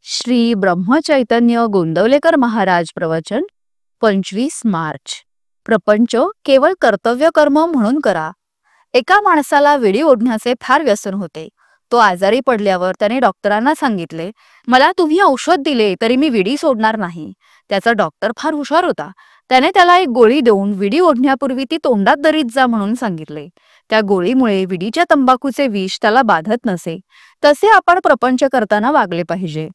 श्री ब्रह्मचैतन्य गोंदवलेकर महाराज प्रवचन 25 मार्च. प्रपंच केवळ कर्तव्य कर्म म्हणून करा. एका माणसाला विडी ओढण्याचे फार व्यसन होते. तो आजारी पडल्यावर त्याने डॉक्टरांना सांगितले, मला तुम्ही औषध दिले तरी मी विडी सोडणार नाही. त्याचा डॉक्टर फार हुशार होता. त्याने त्याला एक गोळी देऊन विडी ओढण्यापूर्वी ती तोंडात दरीत जा म्हणून सांगितले. त्या गोळीमुळे विडीच्या तंबाखूचे विष त्याला बाधत नसे. तसे आपण प्रपंच करताना वागले पाहिजे.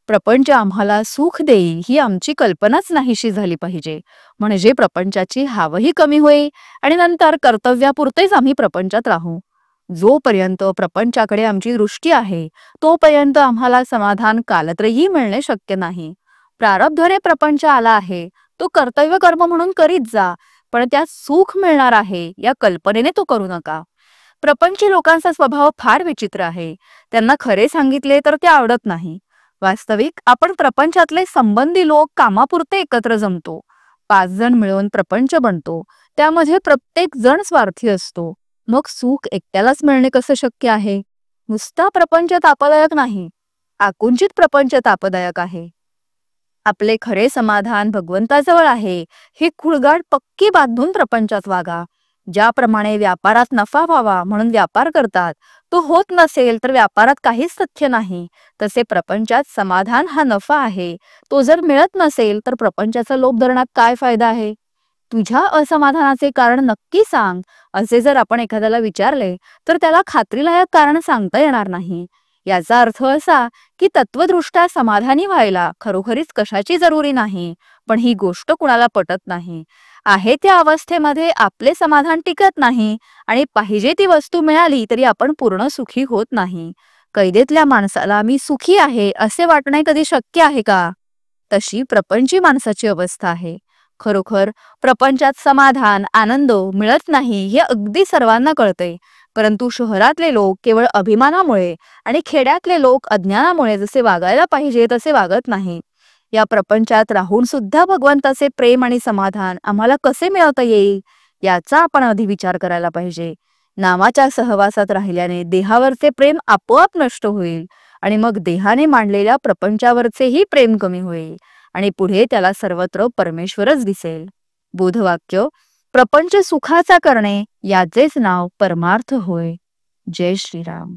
प्रपंच आम्हाला सुख देईल ही आमची कल्पनाच नाहीशी झाली पाहिजे. म्हणजे प्रपंचाची हावही कमी होईल आणि नंतर कर्तव्यापुरतेच आम्ही प्रपंचात राहू. जोपर्यंत प्रपंचाकडे आमची दृष्टी आहे तोपर्यंत आम्हाला समाधान कालत्रही मिळणे शक्य नाही. प्रारब्धाने प्रपंच आला आहे तो कर्तव्य कर्म म्हणून करीत जा, पण त्यात सुख मिळणार आहे या कल्पनेने तो करू नका. प्रपंची लोकांचा स्वभाव फार विचित्र आहे. त्यांना खरे सांगितले तर ते आवडत नाही. वास्तविक आपण प्रपंचातले संबंधी लोक कामापुरते एकत्र जमतो. 5 जण मिळून प्रपंच बनतो. त्यामध्ये प्रत्येक जण स्वार्थी असतो. मग सुख एकट्यालाच मिळणे कसं शक्य आहे? नुसता प्रपंच तापदायक नाही, आकुंचित प्रपंच तापदायक आहे. आपले खरे समाधान भगवंताजवळ आहे ही कुळगाड पक्की बांधून प्रपंचात वागा. ज्याप्रमाणे व्यापारात नफा व्हावा म्हणून व्यापार करतात, तो होत नसेल तर व्यापारात काहीच तथ्य नाही. तसे प्रपंचात समाधान हा नफा आहे. तो जर मिळत नसेल तर प्रपंचाचा लोभ धरण्यात काय फायदा आहे? तुझ्या असमाधानाचे कारण नक्की सांग असे जर आपण एखाद्याला विचारले तर त्याला खात्रीलायक कारण सांगता येणार नाही. याचा अर्थ असा की तत्वदृष्ट्या समाधानी व्हायला खरोखरीच कशाची जरुरी नाही, पण ही गोष्ट कुणाला पटत नाही. आहे त्या अवस्थेमध्ये आपले समाधान टिकत नाही आणि पाहिजे ती वस्तू मिळाली तरी आपण पूर्ण सुखी होत नाही. कैदेतल्या माणसाला मी सुखी आहे असे वाटणे कधी शक्य आहे का? तशी प्रपंची माणसाची अवस्था आहे. खरोखर प्रपंचात समाधान आनंद मिळत नाही हे अगदी सर्वांना कळते. परंतु शहरातले लोक केवळ अभिमानामुळे आणि खेड्यातले लोक अज्ञानामुळे जसे वागायला पाहिजे तसे वागत नाही. या प्रपंचात राहून सुद्धा भगवंताचे प्रेम आणि समाधान आम्हाला कसे मिळवता येईल याचा आपण आधी विचार करायला पाहिजे. नामाच्या सहवासात राहिल्याने देहावरचे प्रेम आपोआप नष्ट होईल आणि मग देहाने मांडलेल्या प्रपंचावरचेही प्रेम कमी होईल आणि पुढे त्याला सर्वत्र परमेश्वरच दिसेल. बोधवाक्य: प्रपंच सुखाचा करणे याचेच नाव परमार्थ होय. जय श्रीराम.